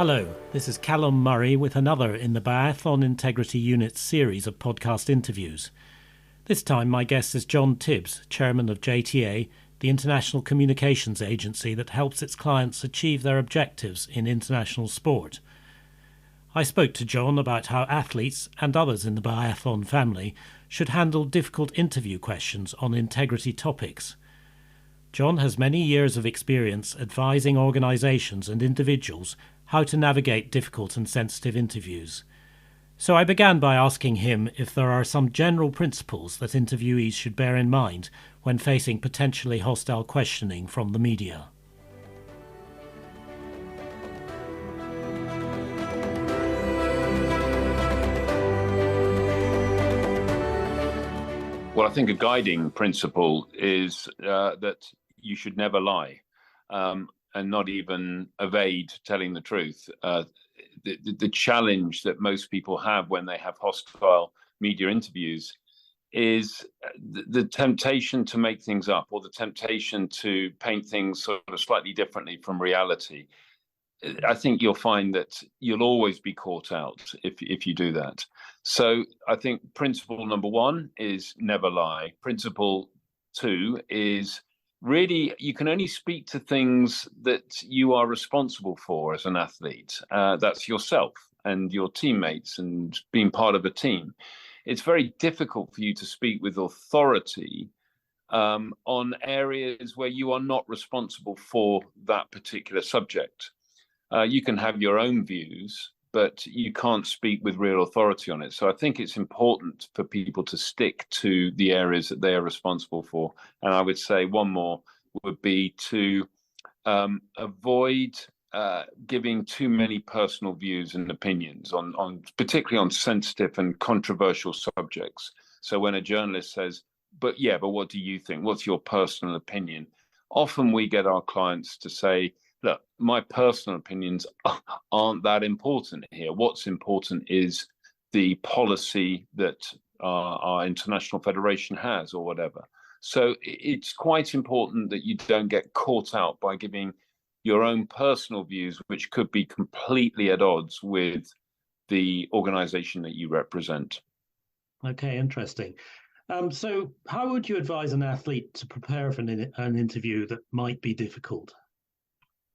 Hello, this is Callum Murray with another in the Biathlon Integrity Unit series of podcast interviews. This time my guest is Jon Tibbs, chairman of JTA, the international communications agency that helps its clients achieve their objectives in international sport. I spoke to Jon about how athletes and others in the biathlon family should handle difficult interview questions on integrity topics. Jon has many years of experience advising organisations and individuals how to navigate difficult and sensitive interviews. So I began by asking him if there are some general principles that interviewees should bear in mind when facing potentially hostile questioning from the media. Well, I think a guiding principle is that you should never lie and not even evade telling the truth. The challenge that most people have when they have hostile media interviews is the temptation to make things up, or the temptation to paint things sort of slightly differently from reality. I think you'll find that you'll always be caught out if you do that. So I think principle number one is never lie. Principle two is really you can only speak to things that you are responsible for as an athlete. That's yourself and your teammates and being part of a team. It's very difficult for you to speak with authority on areas where you are not responsible for that particular subject. You can have your own views, but you can't speak with real authority on it. So I think it's important for people to stick to the areas that they are responsible for. And I would say one more would be to avoid giving too many personal views and opinions on particularly on sensitive and controversial subjects. So when a journalist says, but what do you think? What's your personal opinion? Often we get our clients to say, look, my personal opinions aren't that important here. What's important is the policy that our international federation has or whatever. So it's quite important that you don't get caught out by giving your own personal views, which could be completely at odds with the organization that you represent. Okay, interesting. So how would you advise an athlete to prepare for an interview that might be difficult?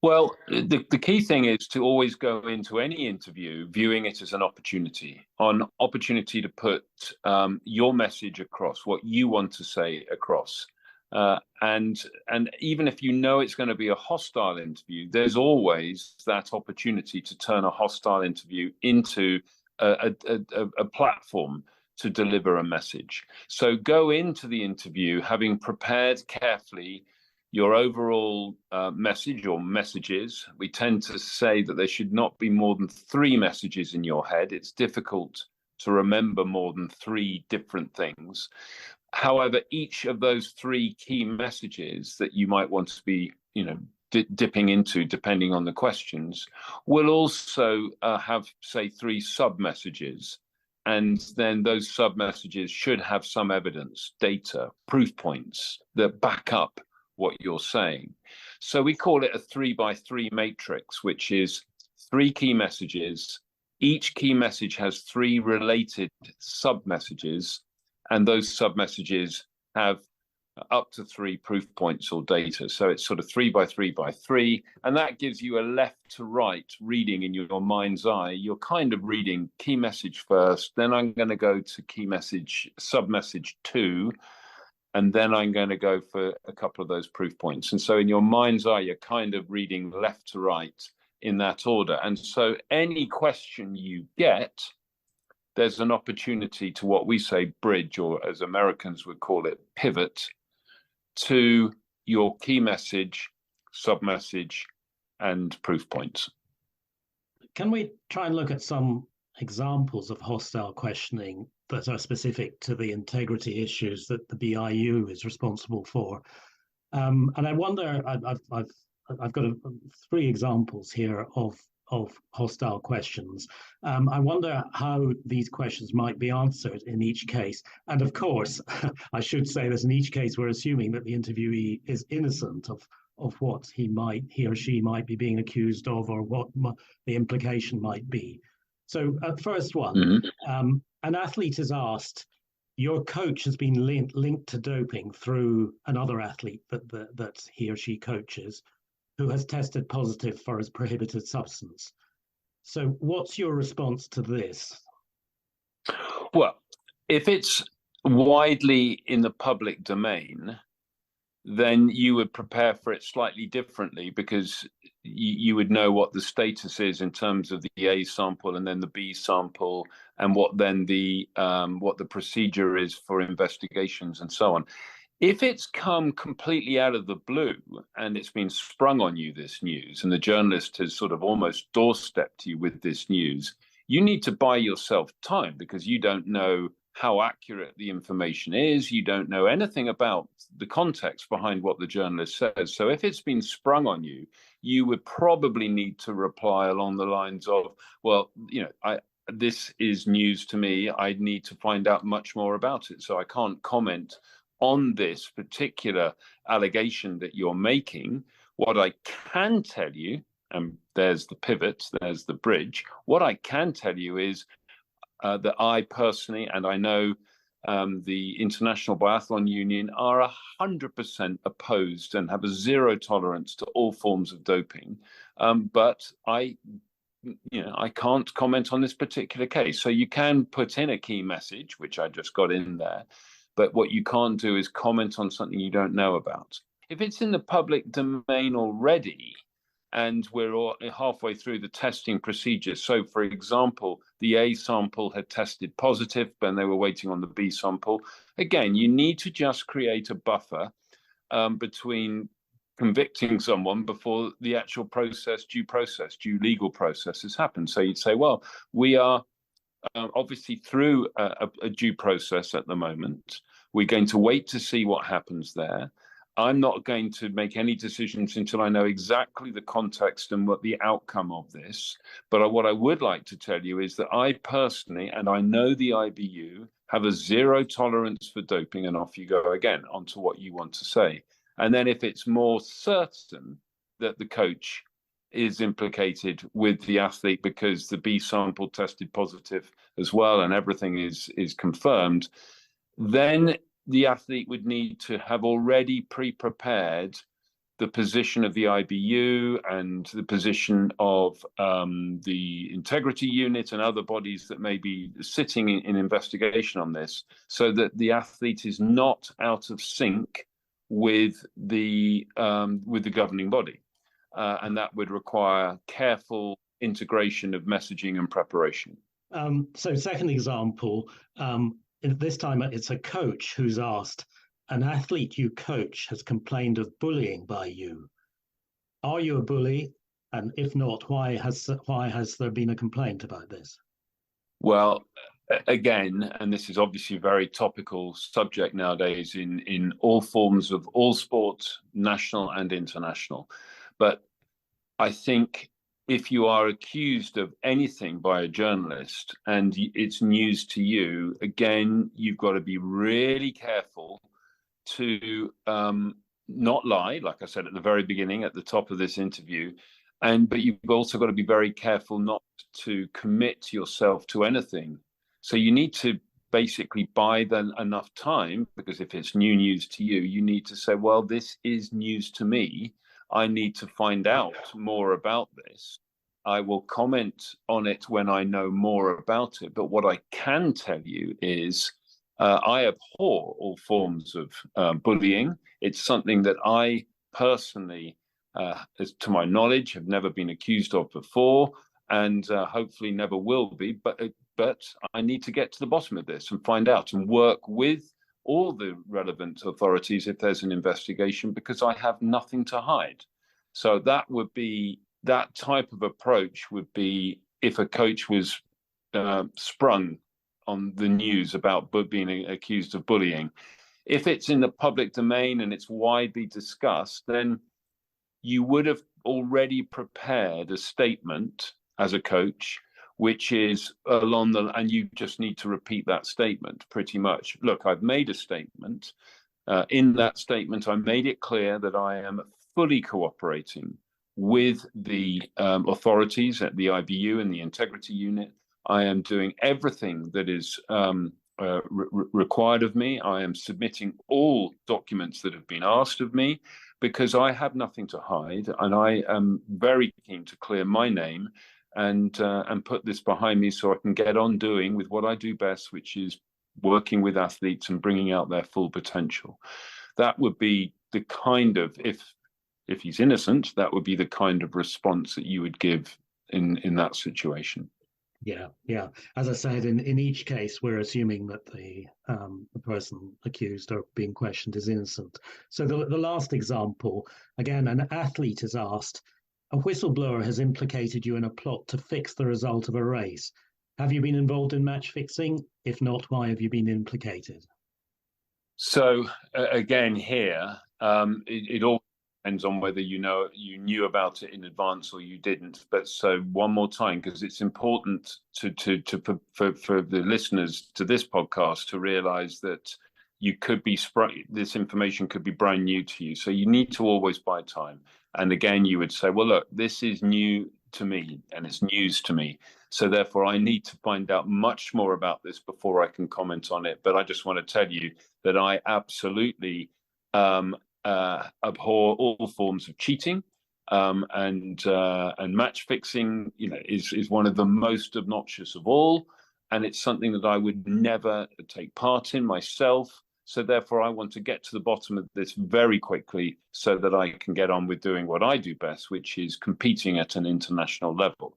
Well, the key thing is to always go into any interview viewing it as an opportunity to put your message across, what you want to say across. And even if you know it's going to be a hostile interview, there's always that opportunity to turn a hostile interview into a platform to deliver a message. So go into the interview having prepared carefully your overall message or messages. We tend to say that there should not be more than 3 messages in your head. It's difficult to remember more than 3 different things. However, each of those 3 key messages that you might want to be, dipping into, depending on the questions, will also have, say, 3 sub-messages. And then those sub-messages should have some evidence, data, proof points that back up what you're saying. So we call it a 3x3 matrix, which is 3 key messages. Each key message has 3 related sub-messages, and those sub-messages have up to 3 proof points or data. So it's sort of 3x3x3, and that gives you a left to right reading in your mind's eye. You're kind of reading key message first, then I'm going to go to key message, sub-message 2, and then I'm going to go for a couple of those proof points. And so in your mind's eye, you're kind of reading left to right in that order. And so any question you get, there's an opportunity to what we say bridge, or as Americans would call it, pivot to your key message, sub-message, and proof points. Can we try and look at some examples of hostile questioning that are specific to the integrity issues that the BIU is responsible for? And I wonder, I've got 3 examples here of hostile questions. I wonder how these questions might be answered in each case. And of course, I should say that in each case, we're assuming that the interviewee is innocent of what he or she might be being accused of, or what the implication might be. So, first one, an athlete is asked, your coach has been linked to doping through another athlete that he or she coaches, who has tested positive for a prohibited substance. So what's your response to this? Well, if it's widely in the public domain, then you would prepare for it slightly differently, because you would know what the status is in terms of the A sample and then the B sample, and what then what the procedure is for investigations and so on. If it's come completely out of the blue and it's been sprung on you, this news, and the journalist has sort of almost doorstepped you with this news, you need to buy yourself time, because you don't know how accurate the information is. You don't know anything about the context behind what the journalist says. So if it's been sprung on you, you would probably need to reply along the lines of, well, this is news to me. I need to find out much more about it. So I can't comment on this particular allegation that you're making. What I can tell you, and there's the pivot, there's the bridge. What I can tell you is that I personally, and I know the International Biathlon Union, are 100% opposed and have a zero tolerance to all forms of doping. But I can't comment on this particular case. So you can put in a key message, which I just got in there, but what you can't do is comment on something you don't know about. If it's in the public domain already, and we're all halfway through the testing procedure. So, for example, the A sample had tested positive, but they were waiting on the B sample. Again, you need to just create a buffer between convicting someone before the actual due legal process has happened. So you'd say, well, we are obviously through a due process at the moment. We're going to wait to see what happens there. I'm not going to make any decisions until I know exactly the context and what the outcome of this. But what I would like to tell you is that I personally, and I know the IBU, have a zero tolerance for doping, and off you go again onto what you want to say. And then if it's more certain that the coach is implicated with the athlete because the B sample tested positive as well and everything is confirmed, then the athlete would need to have already pre-prepared the position of the IBU and the position of the integrity unit and other bodies that may be sitting in investigation on this, so that the athlete is not out of sync with the governing body. And that would require careful integration of messaging and preparation. So second example, this time it's a coach who's asked, an athlete you coach has complained of bullying by you. Are you a bully? And if not, why has there been a complaint about this? Well, again, and this is obviously a very topical subject nowadays in all forms of all sports, national and international. But I think if you are accused of anything by a journalist and it's news to you, again, you've got to be really careful to not lie, like I said at the very beginning, at the top of this interview. But you've also got to be very careful not to commit yourself to anything. So you need to basically buy them enough time, because if it's new news to you, you need to say, well, this is news to me. I need to find out more about this. I will comment on it when I know more about it. But what I can tell you is I abhor all forms of bullying. It's something that I personally, as to my knowledge, have never been accused of before, and hopefully never will be. But I need to get to the bottom of this and find out and work with all the relevant authorities if there's an investigation, because I have nothing to hide. So that type of approach would be if a coach was sprung on the news about being accused of bullying. If it's in the public domain and it's widely discussed, then you would have already prepared a statement as a coach, which is and you just need to repeat that statement pretty much. Look, I've made a statement. In that statement, I made it clear that I am fully cooperating with the authorities at the IBU and the integrity unit. I am doing everything that is required of me. I am submitting all documents that have been asked of me, because I have nothing to hide, and I am very keen to clear my name and put this behind me, so I can get on doing with what I do best, which is working with athletes and bringing out their full potential. That would be the kind of, if he's innocent, that would be the kind of response that you would give in that situation. Yeah. As I said, in each case, we're assuming that the person accused or being questioned is innocent. So the last example, again, an athlete is asked, a whistleblower has implicated you in a plot to fix the result of a race. Have you been involved in match fixing? If not, why have you been implicated? So again, here, it all depends on whether you knew about it in advance or you didn't. But so one more time, because it's important for the listeners to this podcast to realize that you could be this information could be brand new to you. So you need to always buy time. And again, you would say, well, look, this is new to me and it's news to me. So therefore, I need to find out much more about this before I can comment on it. But I just want to tell you that I absolutely abhor all forms of cheating, and match fixing. Is one of the most obnoxious of all, and it's something that I would never take part in myself. So therefore, I want to get to the bottom of this very quickly, so that I can get on with doing what I do best, which is competing at an international level.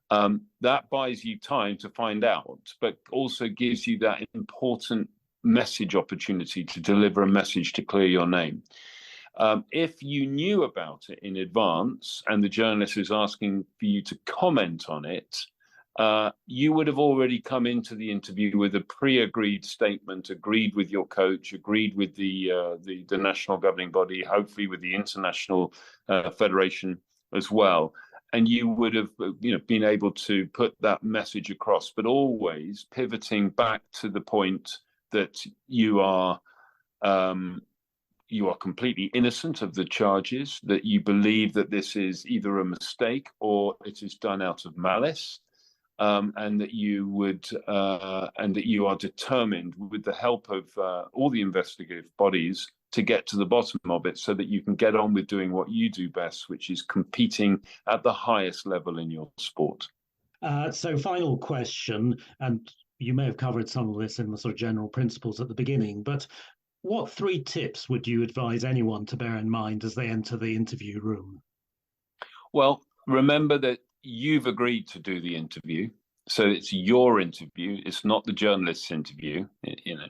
That buys you time to find out, but also gives you that important message opportunity to deliver a message to clear your name. If you knew about it in advance and the journalist is asking for you to comment on it, you would have already come into the interview with a pre-agreed statement, agreed with your coach, agreed with the national governing body, hopefully with the international federation as well. And you would have been able to put that message across, but always pivoting back to the point that you are completely innocent of the charges, that you believe that this is either a mistake or it is done out of malice, and that you are determined, with the help of all the investigative bodies, to get to the bottom of it, so that you can get on with doing what you do best, which is competing at the highest level in your sport. So final question, and you may have covered some of this in the sort of general principles at the beginning, but what 3 tips would you advise anyone to bear in mind as they enter the interview room? Well, remember that you've agreed to do the interview. So it's your interview. It's not the journalist's interview.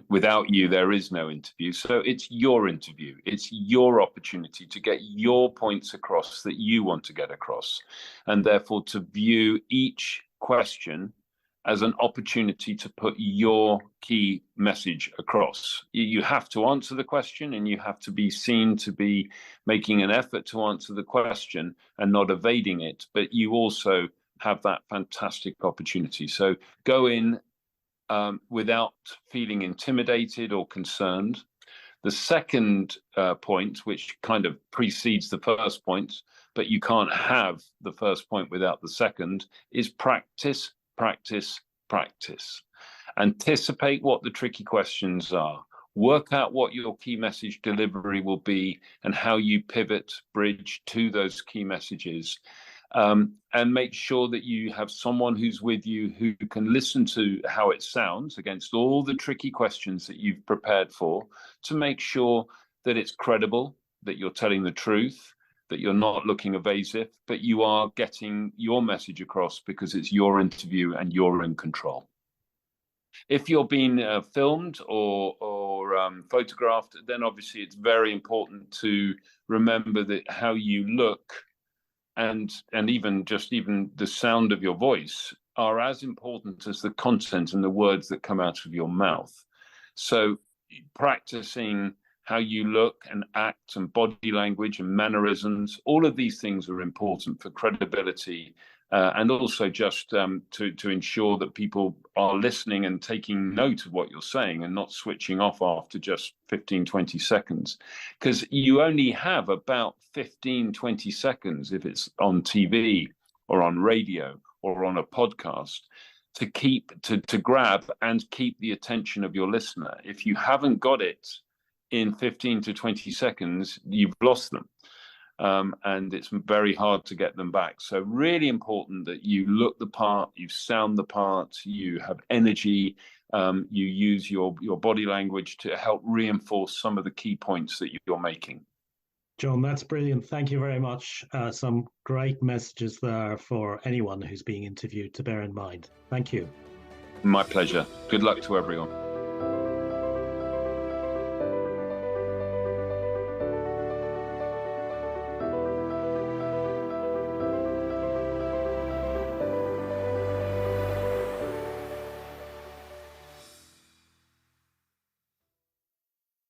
Without you, there is no interview. So it's your interview. It's your opportunity to get your points across that you want to get across. And therefore, to view each question as an opportunity to put your key message across. You have to answer the question, and you have to be seen to be making an effort to answer the question and not evading it. But you also have that fantastic opportunity. So go in without feeling intimidated or concerned. The second point, which kind of precedes the first point, but you can't have the first point without the second, is practice, practice, practice. Anticipate what the tricky questions are. Work out what your key message delivery will be and how you pivot, bridge to those key messages. And make sure that you have someone who's with you who can listen to how it sounds against all the tricky questions that you've prepared for, to make sure that it's credible, that you're telling the truth, that you're not looking evasive, but you are getting your message across because it's your interview and you're in control. If you're being filmed or photographed, then obviously it's very important to remember that how you look and even the sound of your voice are as important as the content and the words that come out of your mouth. So practicing how you look and act and body language and mannerisms, all of these things are important for credibility and also just to ensure that people are listening and taking note of what you're saying and not switching off after just 15, 20 seconds. Because you only have about 15, 20 seconds if it's on TV or on radio or on a podcast to grab and keep the attention of your listener. If you haven't got it in 15 to 20 seconds, you've lost them. And it's very hard to get them back. So really important that you look the part, you sound the part, you have energy, you use your body language to help reinforce some of the key points that you're making. Jon, that's brilliant. Thank you very much. Some great messages there for anyone who's being interviewed to bear in mind. Thank you. My pleasure. Good luck to everyone.